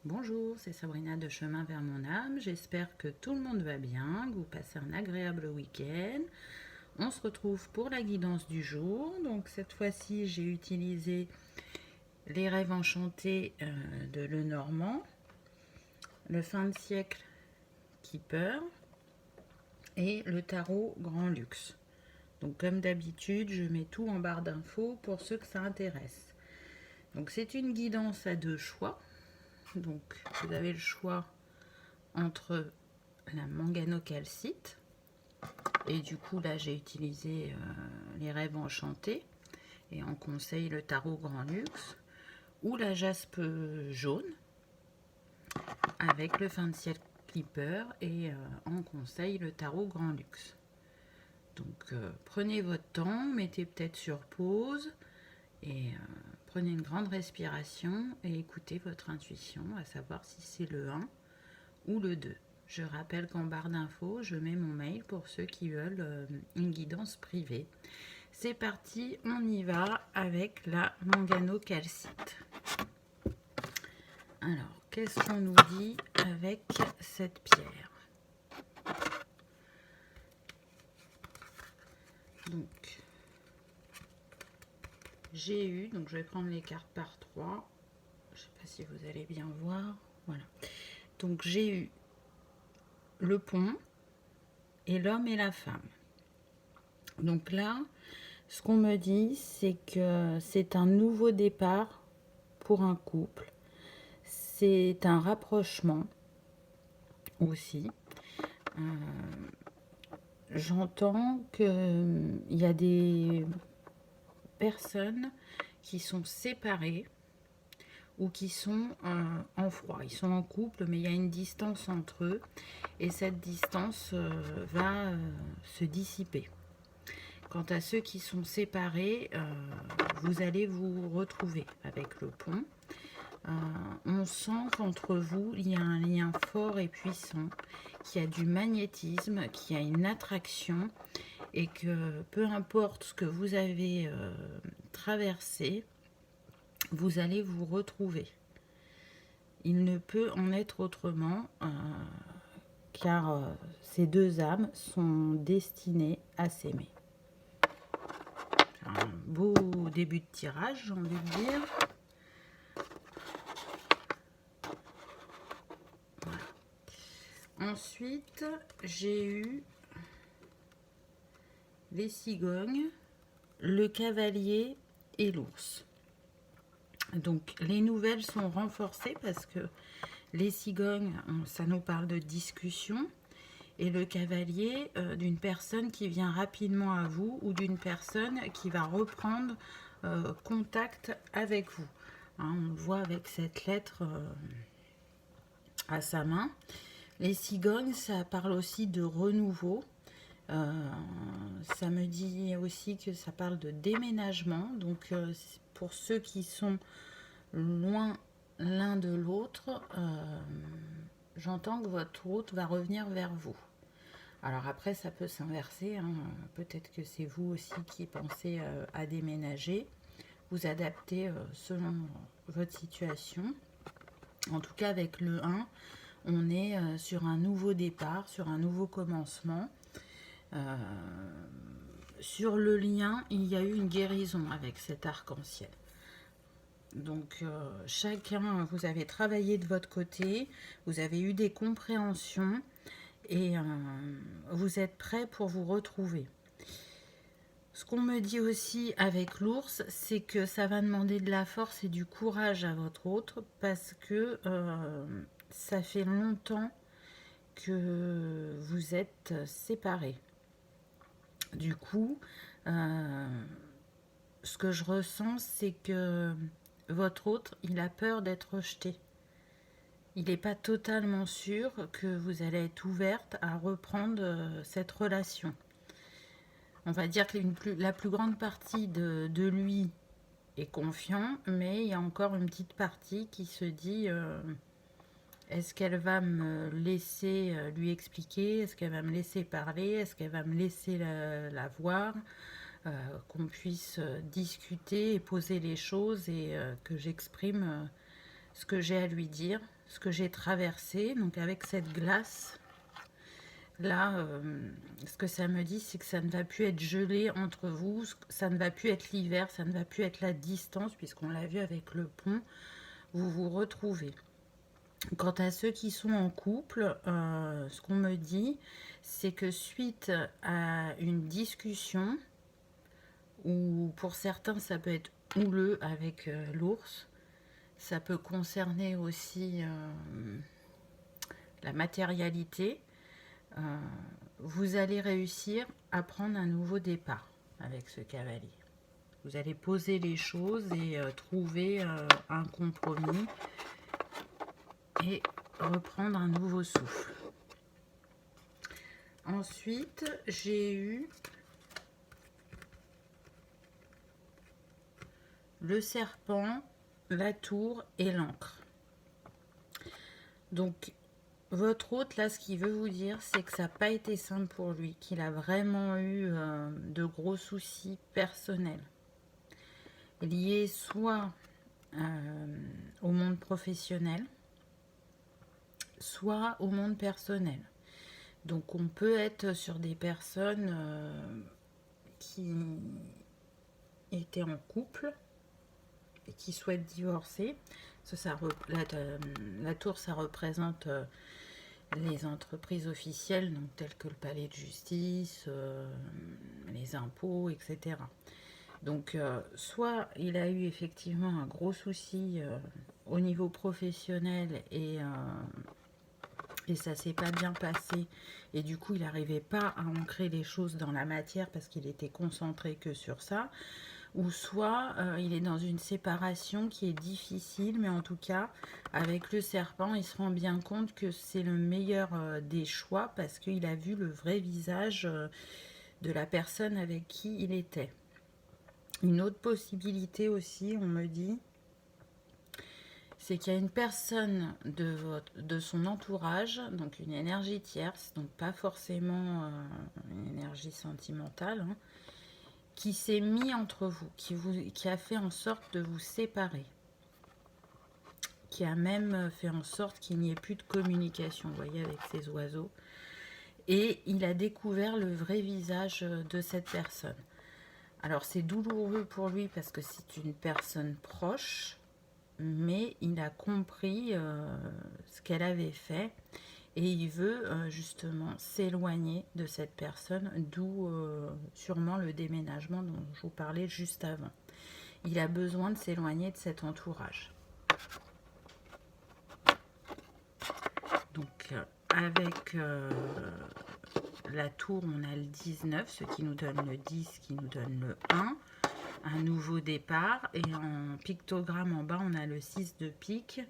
Bonjour, c'est Sabrina de Chemin vers mon âme. J'espère que tout le monde va bien, que vous passez un agréable week-end. On se retrouve pour la guidance du jour. Donc cette fois-ci, j'ai utilisé les rêves enchantés de Lenormand, le fin de siècle Keeper et le tarot Grand Luxe. Donc comme d'habitude, je mets tout en barre d'infos pour ceux que ça intéresse. Donc c'est une guidance à deux choix. Donc vous avez le choix entre la manganocalcite, et du coup là j'ai utilisé les rêves enchantés et en conseil le tarot Grand Luxe, ou la jaspe jaune avec le fin de siècle Clipper et en conseil le tarot Grand Luxe. Donc prenez votre temps, mettez peut-être sur pause et prenez une grande respiration et écoutez votre intuition, à savoir si c'est le 1 ou le 2. Je rappelle qu'en barre d'infos, je mets mon mail pour ceux qui veulent une guidance privée. C'est parti, on y va avec la manganocalcite. Alors, qu'est-ce qu'on nous dit avec cette pierre? Donc, j'ai eu, donc je vais prendre les cartes par 3. Je ne sais pas si vous allez bien voir. Voilà. Donc, j'ai eu le pont et l'homme et la femme. Donc là, ce qu'on me dit, c'est que c'est un nouveau départ pour un couple. C'est un rapprochement aussi. J'entends qu'il y a des personnes qui sont séparées ou qui sont en froid. Ils sont en couple, mais il y a une distance entre eux et cette distance va se dissiper. Quant à ceux qui sont séparés, vous allez vous retrouver avec le pont. On sent qu'entre vous, il y a un lien fort et puissant, qu'il y a du magnétisme, qu'il y a une attraction et que peu importe ce que vous avez traversé, vous allez vous retrouver. Il ne peut en être autrement, car ces deux âmes sont destinées à s'aimer. Un beau début de tirage, j'ai envie de dire. Voilà. Ensuite, j'ai eu les cigognes, le cavalier et l'ours. Donc les nouvelles sont renforcées parce que les cigognes, ça nous parle de discussion, et le cavalier d'une personne qui vient rapidement à vous ou d'une personne qui va reprendre contact avec vous. Hein, on le voit avec cette lettre à sa main. Les cigognes, ça parle aussi de renouveau. Ça me dit aussi que ça parle de déménagement. Donc pour ceux qui sont loin l'un de l'autre, j'entends que votre route va revenir vers vous. Alors après, ça peut s'inverser. Hein. Peut-être que c'est vous aussi qui pensez à déménager. Vous adaptez selon votre situation. En tout cas, avec le 1, on est sur un nouveau départ, sur un nouveau commencement. Sur le lien, il y a eu une guérison avec cet arc-en-ciel. Donc chacun, vous avez travaillé de votre côté, vous avez eu des compréhensions et vous êtes prêts pour vous retrouver. Ce qu'on me dit aussi avec l'ours, c'est que ça va demander de la force et du courage à votre autre parce que ça fait longtemps que vous êtes séparés. Du coup, ce que je ressens, c'est que votre autre, il a peur d'être rejeté. Il n'est pas totalement sûr que vous allez être ouverte à reprendre cette relation. On va dire que la plus grande partie de lui est confiant, mais il y a encore une petite partie qui se dit est-ce qu'elle va me laisser lui expliquer? Est-ce qu'elle va me laisser parler? Est-ce qu'elle va me laisser la voir? Qu'on puisse discuter et poser les choses et que j'exprime ce que j'ai à lui dire, ce que j'ai traversé. Donc avec cette glace, là, ce que ça me dit, c'est que ça ne va plus être gelé entre vous, ça ne va plus être l'hiver, ça ne va plus être la distance, puisqu'on l'a vu avec le pont, vous vous retrouvez. Quant à ceux qui sont en couple, ce qu'on me dit, c'est que suite à une discussion, ou pour certains ça peut être houleux avec l'ours, ça peut concerner aussi la matérialité, vous allez réussir à prendre un nouveau départ avec ce cavalier. Vous allez poser les choses et trouver un compromis et reprendre un nouveau souffle. Ensuite, j'ai eu le serpent, la tour et l'encre. Donc, votre hôte, là, ce qu'il veut vous dire, c'est que ça n'a pas été simple pour lui, qu'il a vraiment eu de gros soucis personnels, liés soit au monde professionnel, soit au monde personnel. Donc, on peut être sur des personnes qui étaient en couple et qui souhaitent divorcer. La tour, ça représente les entreprises officielles, donc telles que le palais de justice, les impôts, etc. Donc, soit il a eu effectivement un gros souci au niveau professionnel et ça s'est pas bien passé, et du coup il n'arrivait pas à ancrer les choses dans la matière parce qu'il était concentré que sur ça, ou soit il est dans une séparation qui est difficile, mais en tout cas avec le serpent il se rend bien compte que c'est le meilleur des choix, parce qu'il a vu le vrai visage de la personne avec qui il était. Une autre possibilité aussi, on me dit, c'est qu'il y a une personne de son entourage, donc une énergie tierce, donc pas forcément une énergie sentimentale, hein, qui s'est mis entre vous, qui a fait en sorte de vous séparer, qui a même fait en sorte qu'il n'y ait plus de communication, vous voyez, avec ces oiseaux. Et il a découvert le vrai visage de cette personne. Alors c'est douloureux pour lui parce que c'est une personne proche, mais il a compris ce qu'elle avait fait et il veut justement s'éloigner de cette personne, d'où sûrement le déménagement dont je vous parlais juste avant. Il a besoin de s'éloigner de cet entourage. Donc avec la tour, on a le 19, ce qui nous donne le 10, qui nous donne le 1. Un nouveau départ, et en pictogramme en bas on a le 6 de pique,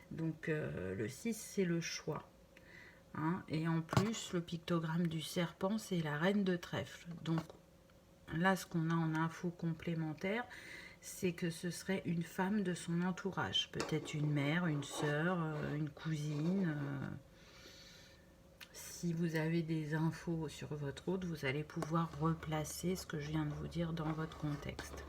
donc le 6 c'est le choix, hein, et en plus le pictogramme du serpent c'est la reine de trèfle. Donc là ce qu'on a en info complémentaire, c'est que ce serait une femme de son entourage, peut-être une mère, une sœur, une cousine. Si vous avez des infos sur votre hôte, vous allez pouvoir replacer ce que je viens de vous dire dans votre contexte.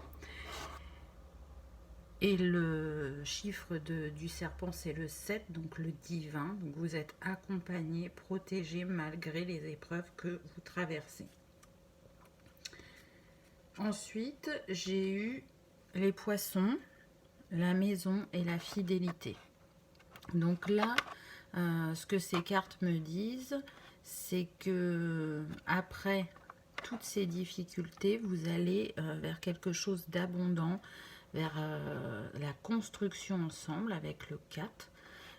Et le chiffre du serpent, c'est le 7, donc le divin. Donc vous êtes accompagné, protégé malgré les épreuves que vous traversez. Ensuite, j'ai eu les poissons, la maison et la fidélité. Donc là, ce que ces cartes me disent, c'est que après toutes ces difficultés, vous allez vers quelque chose d'abondant, vers la construction ensemble avec le 4,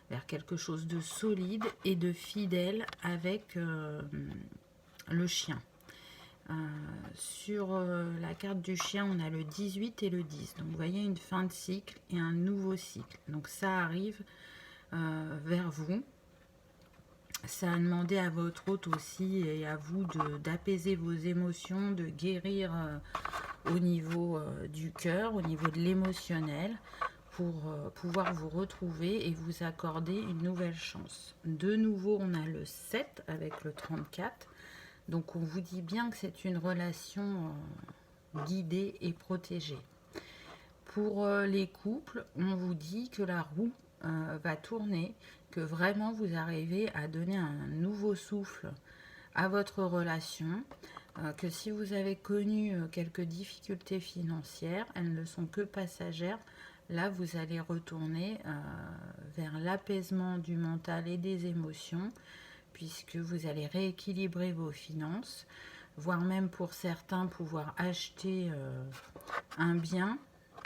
vers quelque chose de solide et de fidèle avec le chien. Sur la carte du chien, on a le 18 et le 10. Donc vous voyez une fin de cycle et un nouveau cycle. Donc ça arrive vers vous. Ça a demandé à votre hôte aussi et à vous d'apaiser vos émotions, de guérir au niveau du cœur, au niveau de l'émotionnel, pour pouvoir vous retrouver et vous accorder une nouvelle chance. De nouveau, on a le 7 avec le 34. Donc on vous dit bien que c'est une relation guidée et protégée. Pour les couples, on vous dit que la roue va tourner, que vraiment vous arrivez à donner un nouveau souffle à votre relation, que si vous avez connu quelques difficultés financières, elles ne sont que passagères. Là, vous allez retourner vers l'apaisement du mental et des émotions, puisque vous allez rééquilibrer vos finances, voire même pour certains pouvoir acheter un bien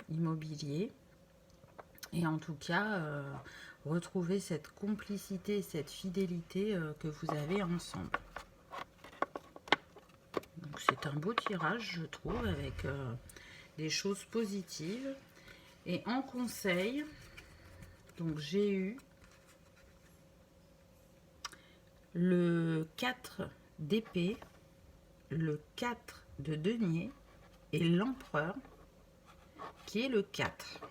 immobilier. Et en tout cas, retrouver cette complicité, cette fidélité que vous avez ensemble. Donc c'est un beau tirage, je trouve, avec des choses positives. Et en conseil, donc j'ai eu le 4 d'épée, le 4 de denier et l'empereur qui est le 4.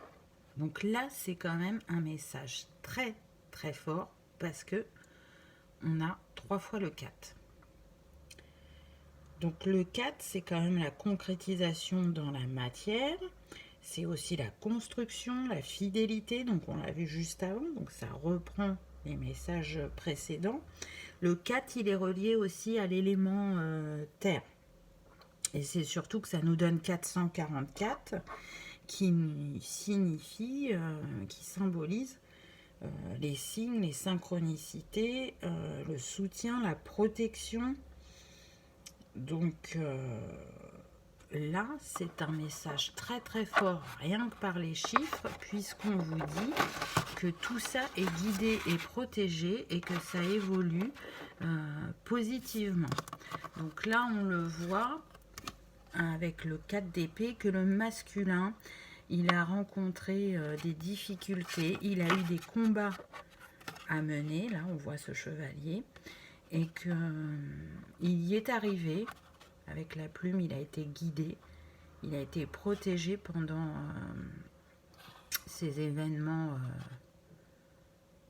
Donc là, c'est quand même un message très très fort parce que on a 3 fois le 4. Donc le 4, c'est quand même la concrétisation dans la matière. C'est aussi la construction, la fidélité. Donc on l'a vu juste avant. Donc ça reprend les messages précédents. Le 4, il est relié aussi à l'élément terre. Et c'est surtout que ça nous donne 444 qui signifie, qui symbolise les signes, les synchronicités, le soutien, la protection. Donc là, c'est un message très très fort, rien que par les chiffres, puisqu'on vous dit que tout ça est guidé et protégé et que ça évolue positivement. Donc là, on le voit avec le 4 d'épée que le masculin, il a rencontré des difficultés, il a eu des combats à mener, là on voit ce chevalier, et qu'il y est arrivé, avec la plume, il a été guidé, il a été protégé pendant ces événements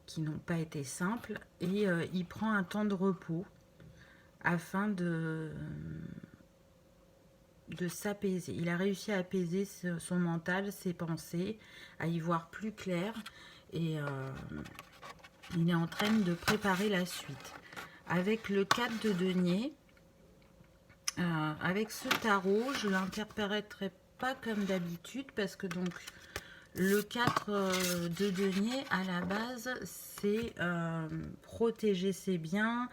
qui n'ont pas été simples, et il prend un temps de repos afin de s'apaiser. Il a réussi à apaiser son mental, ses pensées, à y voir plus clair, et il est en train de préparer la suite. Avec le 4 de denier, avec ce tarot, je ne l'interpréterai pas comme d'habitude, parce que donc le 4 de denier, à la base, c'est protéger ses biens,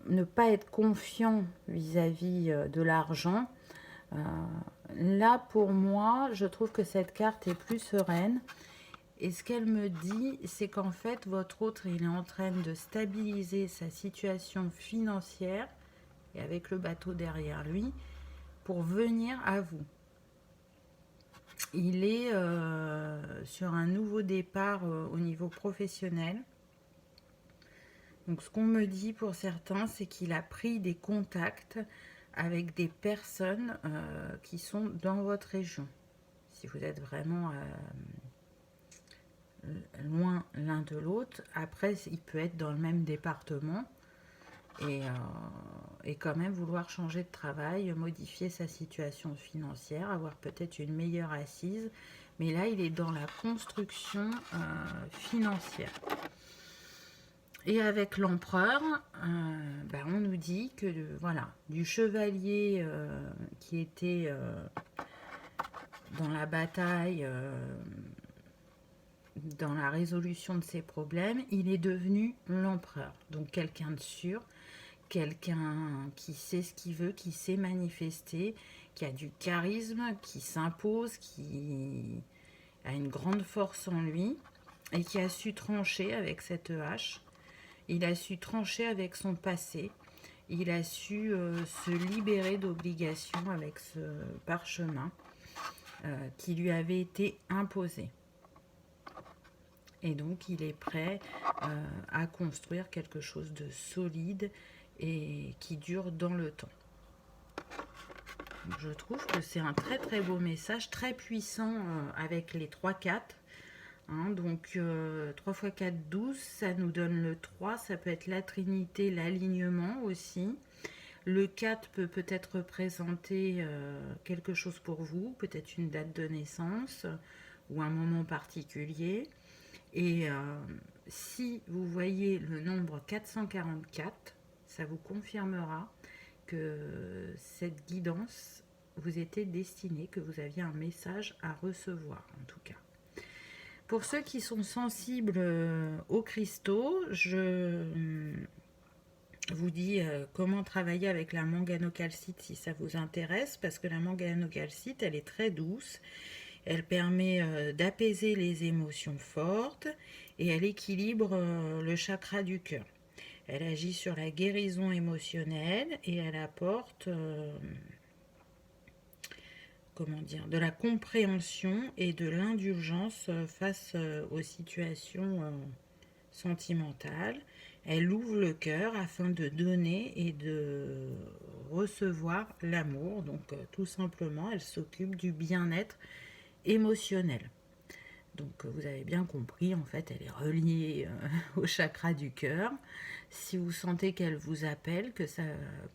ne pas être confiant vis-à-vis de l'argent. Là, pour moi, je trouve que cette carte est plus sereine. Et ce qu'elle me dit, c'est qu'en fait, votre autre, il est en train de stabiliser sa situation financière, et avec le bateau derrière lui, pour venir à vous. Il est sur un nouveau départ au niveau professionnel. Donc ce qu'on me dit pour certains, c'est qu'il a pris des contacts avec des personnes qui sont dans votre région. Si vous êtes vraiment loin l'un de l'autre, après il peut être dans le même département et quand même vouloir changer de travail, modifier sa situation financière, avoir peut-être une meilleure assise. Mais là, il est dans la construction financière. Et avec l'empereur, on nous dit que voilà, du chevalier qui était dans la bataille, dans la résolution de ses problèmes, il est devenu l'empereur. Donc quelqu'un de sûr, quelqu'un qui sait ce qu'il veut, qui sait manifester, qui a du charisme, qui s'impose, qui a une grande force en lui et qui a su trancher avec cette hache. Il a su trancher avec son passé. Il a su se libérer d'obligations avec ce parchemin qui lui avait été imposé. Et donc, il est prêt à construire quelque chose de solide et qui dure dans le temps. Donc, je trouve que c'est un très très beau message, très puissant avec les 3-4. Hein, donc 3 x 4, 12, ça nous donne le 3, ça peut être la trinité, l'alignement aussi. Le 4 peut peut-être représenter quelque chose pour vous, peut-être une date de naissance, ou un moment particulier. Et si vous voyez le nombre 444, ça vous confirmera que cette guidance vous était destinée, que vous aviez un message à recevoir en tout cas. Pour ceux qui sont sensibles aux cristaux, je vous dis comment travailler avec la manganocalcite si ça vous intéresse, parce que la manganocalcite, elle est très douce. Elle permet d'apaiser les émotions fortes et elle équilibre le chakra du cœur. Elle agit sur la guérison émotionnelle et elle apporte de la compréhension et de l'indulgence face aux situations sentimentales. Elle ouvre le cœur afin de donner et de recevoir l'amour. Donc tout simplement, elle s'occupe du bien-être émotionnel. Donc vous avez bien compris, en fait, elle est reliée au chakra du cœur. Si vous sentez qu'elle vous appelle, que ça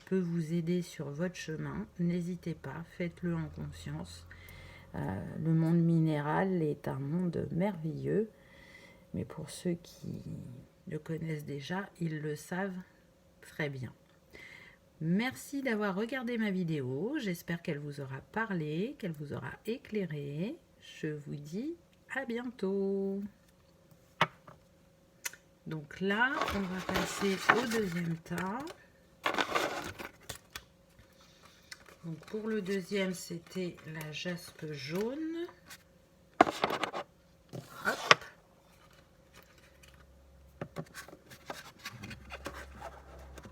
peut vous aider sur votre chemin, n'hésitez pas, faites-le en conscience. Le monde minéral est un monde merveilleux, mais pour ceux qui le connaissent déjà, ils le savent très bien. Merci d'avoir regardé ma vidéo, j'espère qu'elle vous aura parlé, qu'elle vous aura éclairé. Je vous dis à bientôt. Donc là, on va passer au deuxième tas. Donc pour le deuxième, c'était la jaspe jaune. Hop.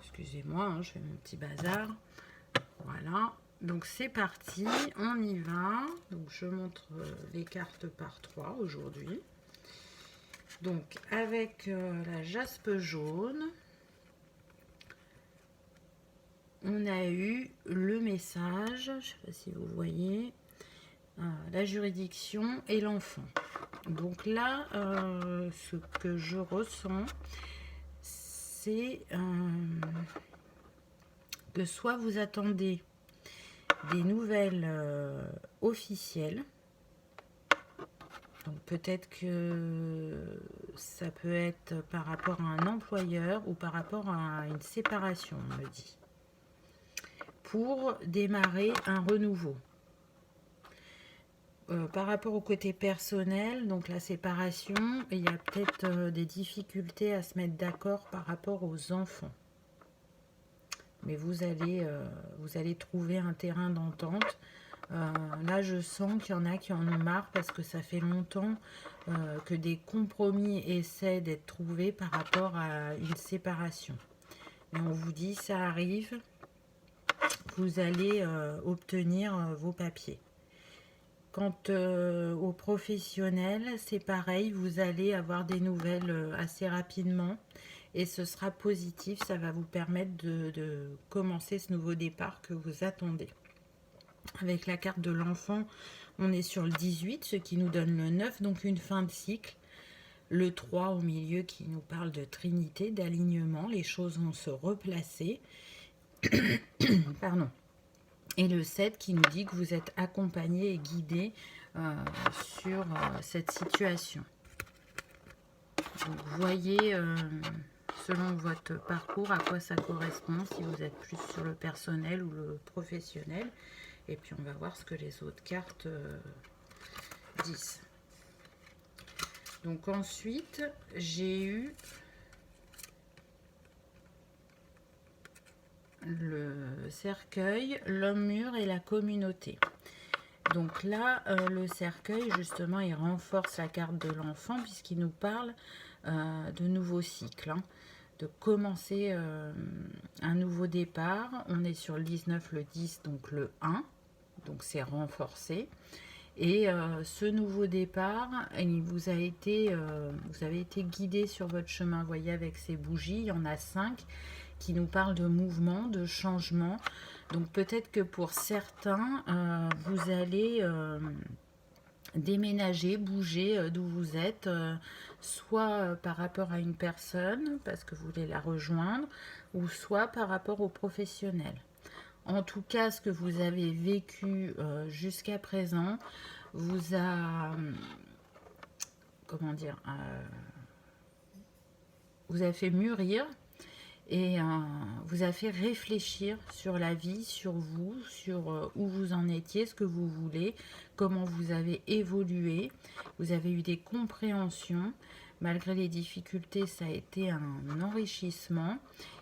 Excusez-moi, hein, je fais mon petit bazar. Voilà. Donc c'est parti, on y va. Donc je montre les cartes par 3 aujourd'hui. Donc avec la jaspe jaune, on a eu le message, je ne sais pas si vous voyez, la juridiction et l'enfant. Donc là, ce que je ressens, c'est que soit vous attendez des nouvelles officielles. Donc peut-être que ça peut être par rapport à un employeur ou par rapport à une séparation, on me dit. Pour démarrer un renouveau. Par rapport au côté personnel, donc la séparation, il y a peut-être des difficultés à se mettre d'accord par rapport aux enfants. Mais vous allez trouver un terrain d'entente. Là, je sens qu'il y en a qui en ont marre parce que ça fait longtemps que des compromis essaient d'être trouvés par rapport à une séparation. Et on vous dit, ça arrive, vous allez obtenir vos papiers. Quant aux professionnels, c'est pareil, vous allez avoir des nouvelles assez rapidement et ce sera positif, ça va vous permettre de commencer ce nouveau départ que vous attendez. Avec la carte de l'enfant, on est sur le 18, ce qui nous donne le 9, donc une fin de cycle. Le 3 au milieu qui nous parle de trinité, d'alignement, les choses vont se replacer. Pardon. Et le 7 qui nous dit que vous êtes accompagné et guidé sur cette situation. Donc, voyez selon votre parcours à quoi ça correspond, si vous êtes plus sur le personnel ou le professionnel. Et puis on va voir ce que les autres cartes disent. Donc ensuite, j'ai eu le cercueil, l'homme mûr et la communauté. Donc là, le cercueil, justement, il renforce la carte de l'enfant puisqu'il nous parle de nouveaux cycles, hein, de commencer un nouveau départ. On est sur le 19, le 10, donc le 1, donc c'est renforcé. Et ce nouveau départ, vous avez été guidé sur votre chemin. Vous voyez, avec ces bougies, il y en a 5 qui nous parlent de mouvement, de changement. Donc peut-être que pour certains, vous allez déménager, bouger d'où vous êtes, soit par rapport à une personne, parce que vous voulez la rejoindre, ou soit par rapport au professionnel. En tout cas, ce que vous avez vécu jusqu'à présent vous a comment dire, vous a fait mûrir et vous a fait réfléchir sur la vie, sur vous, sur où vous en étiez, ce que vous voulez, comment vous avez évolué. Vous avez eu des compréhensions. Malgré les difficultés, ça a été un enrichissement.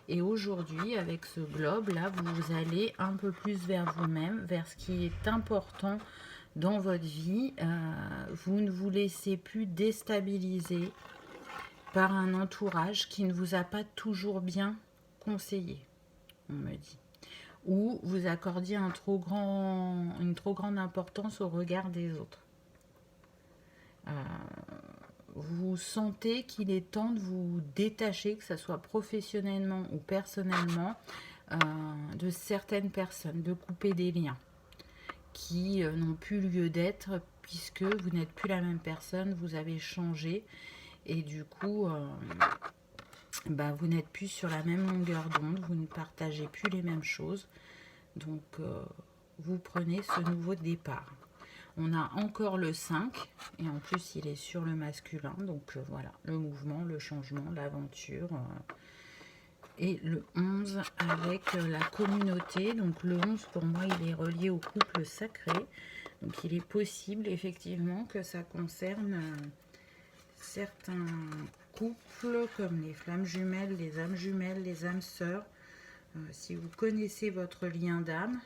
Et aujourd'hui, avec ce globe-là, vous allez un peu plus vers vous-même, vers ce qui est important dans votre vie. Vous ne vous laissez plus déstabiliser par un entourage qui ne vous a pas toujours bien conseillé, on me dit. Ou vous accordiez une trop grande importance au regard des autres. Vous sentez qu'il est temps de vous détacher, que ce soit professionnellement ou personnellement, de certaines personnes, de couper des liens qui n'ont plus lieu d'être puisque vous n'êtes plus la même personne, vous avez changé et du coup, vous n'êtes plus sur la même longueur d'onde, vous ne partagez plus les mêmes choses, donc vous prenez ce nouveau départ. On a encore le 5, et en plus il est sur le masculin, donc voilà, le mouvement, le changement, l'aventure. Et le 11 avec la communauté, donc le 11 pour moi il est relié au couple sacré, donc il est possible effectivement que ça concerne certains couples comme les flammes jumelles, les âmes sœurs. Si vous connaissez votre lien d'âme,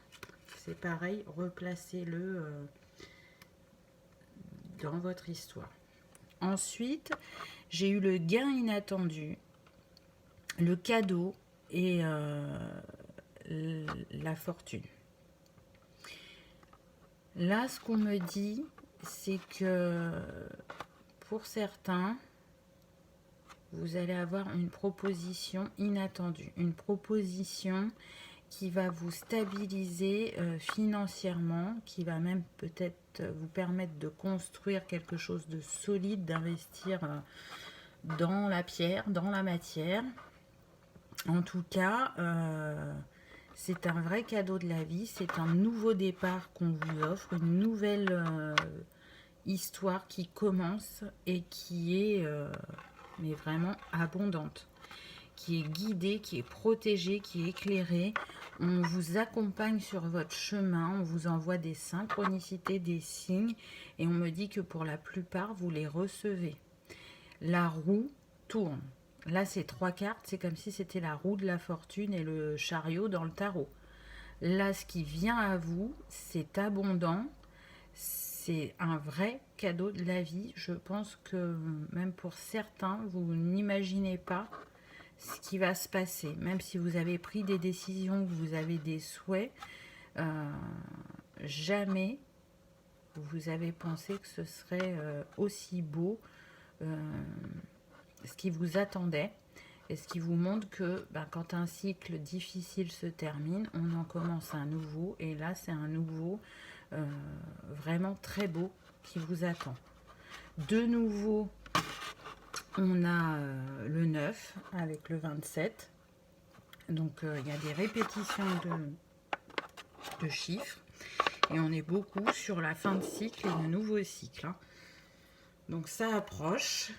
c'est pareil, replacez-le dans votre histoire. Ensuite, j'ai eu le gain inattendu, le cadeau et la fortune. Là, ce qu'on me dit, c'est que pour certains, vous allez avoir une proposition inattendue, une proposition qui va vous stabiliser financièrement, qui va même peut-être vous permettre de construire quelque chose de solide, d'investir dans la pierre, dans la matière. En tout cas, c'est un vrai cadeau de la vie, c'est un nouveau départ qu'on vous offre, une nouvelle histoire qui commence et qui est mais vraiment abondante, qui est guidée, qui est protégée, qui est éclairée. On vous accompagne sur votre chemin, on vous envoie des synchronicités, des signes, et on me dit que pour la plupart, vous les recevez. La roue tourne. Là, c'est 3 cartes, c'est comme si c'était la roue de la fortune et le chariot dans le tarot. Là, ce qui vient à vous, c'est abondant, c'est un vrai cadeau de la vie. Je pense que même pour certains, vous n'imaginez pas ce qui va se passer. Même si vous avez pris des décisions, que vous avez des souhaits, jamais vous avez pensé que ce serait aussi beau ce qui vous attendait. Et ce qui vous montre que quand un cycle difficile se termine, on en commence un nouveau. Et là, c'est un nouveau vraiment très beau qui vous attend. De nouveau, on a le 9 avec le 27. Donc, il y a des répétitions de chiffres. Et on est beaucoup sur la fin de cycle et le nouveau cycle. Hein. Donc, ça approche.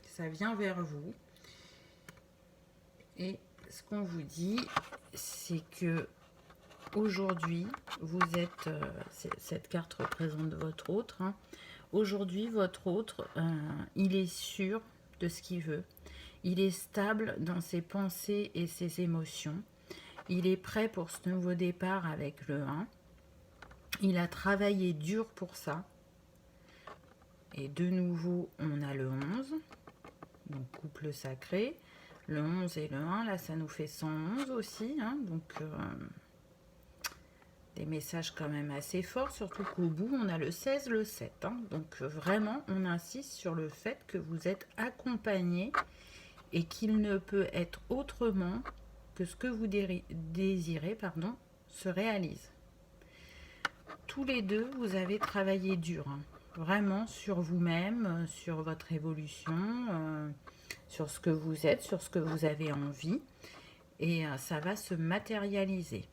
Ça vient vers vous. Et ce qu'on vous dit, c'est que aujourd'hui, vous êtes... cette carte représente votre autre. Hein. Aujourd'hui, votre autre, il est sûr de ce qu'il veut. Il est stable dans ses pensées et ses émotions. Il est prêt pour ce nouveau départ avec le 1. Il a travaillé dur pour ça. Et de nouveau, on a le 11. Donc, couple sacré. Le 11 et le 1, là, ça nous fait 111 aussi. Hein, donc, des messages quand même assez forts, surtout qu'au bout, on a le 16, le 7. Hein, donc, vraiment, on insiste sur le fait que vous êtes accompagné et qu'il ne peut être autrement que ce que vous désirez se réalise. Tous les deux, vous avez travaillé dur, hein, vraiment sur vous-même, sur votre évolution, sur ce que vous êtes, sur ce que vous avez envie, et ça va se matérialiser.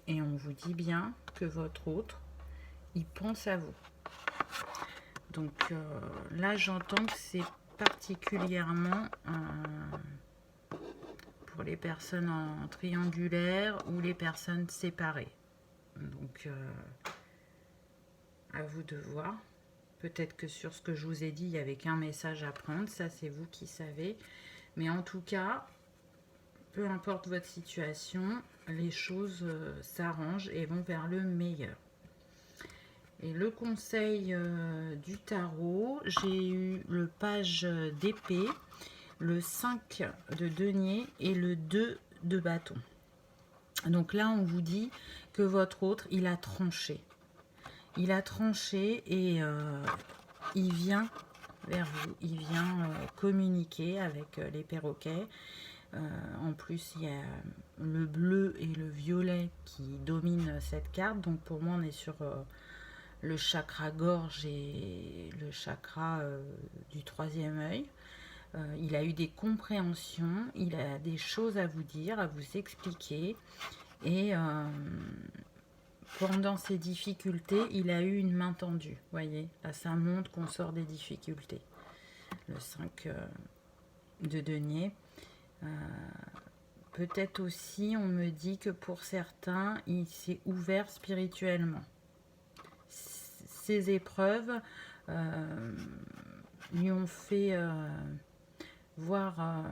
Et on vous dit bien que votre autre, il pense à vous. Donc là, j'entends que c'est particulièrement pour les personnes en triangulaire ou les personnes séparées. Donc, à vous de voir. Peut-être que sur ce que je vous ai dit, il n'y avait qu'un message à prendre. Ça, c'est vous qui savez. Mais en tout cas, peu importe votre situation, les choses s'arrangent et vont vers le meilleur. Et le conseil du tarot, j'ai eu le page d'épée, le 5 de denier et le 2 de bâton. Donc là, on vous dit que votre autre, il a tranché. Il a tranché et il vient vers vous. Il vient communiquer avec les perroquets. En plus, il y a le bleu et le violet qui dominent cette carte. Donc pour moi, on est sur le chakra gorge et le chakra du troisième œil. Il a eu des compréhensions, il a des choses à vous dire, à vous expliquer. Et pendant ces difficultés, il a eu une main tendue. Voyez, là, ça montre qu'on sort des difficultés. Le 5 de denier. Peut-être aussi, on me dit que pour certains, il s'est ouvert spirituellement. Ces épreuves lui ont fait voir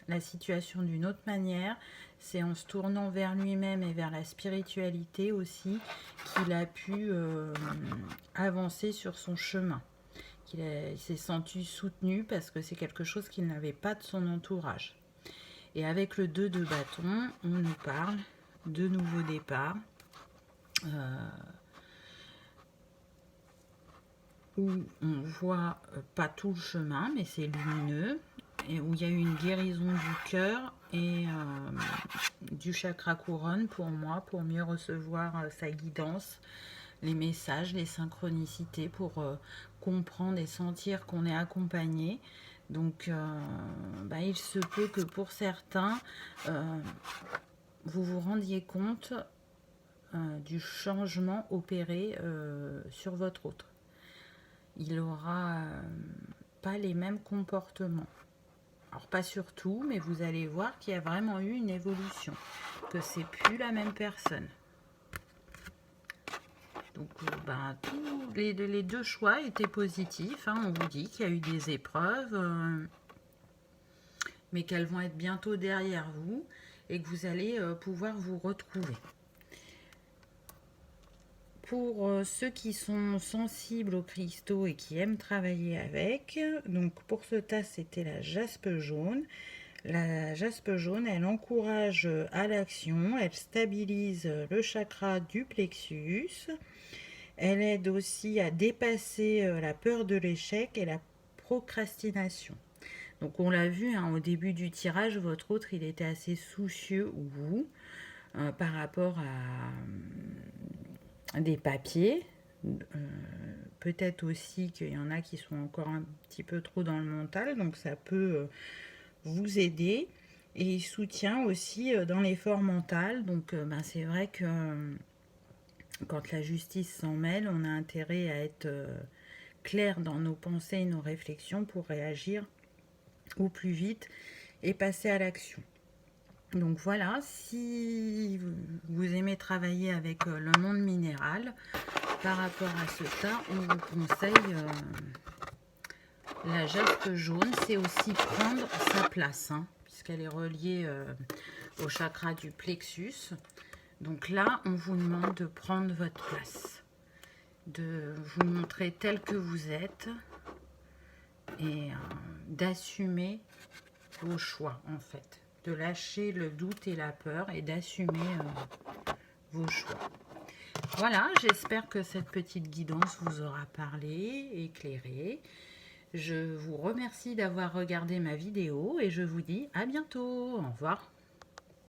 la situation d'une autre manière. C'est en se tournant vers lui-même et vers la spiritualité aussi qu'il a pu avancer sur son chemin. Il s'est senti soutenu parce que c'est quelque chose qu'il n'avait pas de son entourage. Et avec le 2 de bâton, on nous parle de nouveaux départs. Où on voit pas tout le chemin, mais c'est lumineux, et où il y a eu une guérison du cœur et du chakra couronne pour moi, pour mieux recevoir sa guidance, les messages, les synchronicités, pour comprendre et sentir qu'on est accompagné. Donc, il se peut que pour certains, vous vous rendiez compte du changement opéré sur votre autre. Il n'aura pas les mêmes comportements. Alors pas sur tout, mais vous allez voir qu'il y a vraiment eu une évolution, que c'est plus la même personne. Donc tous les deux choix étaient positifs, hein. On vous dit qu'il y a eu des épreuves, mais qu'elles vont être bientôt derrière vous et que vous allez pouvoir vous retrouver. Pour ceux qui sont sensibles aux cristaux et qui aiment travailler avec, donc pour ce tas, c'était la jaspe jaune. La jaspe jaune, elle encourage à l'action, elle stabilise le chakra du plexus. Elle aide aussi à dépasser la peur de l'échec et la procrastination. Donc on l'a vu au début du tirage, votre autre, il était assez soucieux, ou vous, par rapport à des papiers. Peut-être aussi qu'il y en a qui sont encore un petit peu trop dans le mental, donc ça peut vous aider. Et il soutient aussi dans l'effort mental. Donc c'est vrai que quand la justice s'en mêle, on a intérêt à être clair dans nos pensées et nos réflexions pour réagir au plus vite et passer à l'action. Donc voilà, si vous aimez travailler avec le monde minéral, par rapport à ce tas, on vous conseille la jaspe jaune. C'est aussi prendre sa place, puisqu'elle est reliée au chakra du plexus. Donc là, on vous demande de prendre votre place, de vous montrer tel que vous êtes et d'assumer vos choix en fait. De lâcher le doute et la peur et d'assumer vos choix. Voilà, j'espère que cette petite guidance vous aura parlé, éclairé. Je vous remercie d'avoir regardé ma vidéo et je vous dis à bientôt. Au revoir.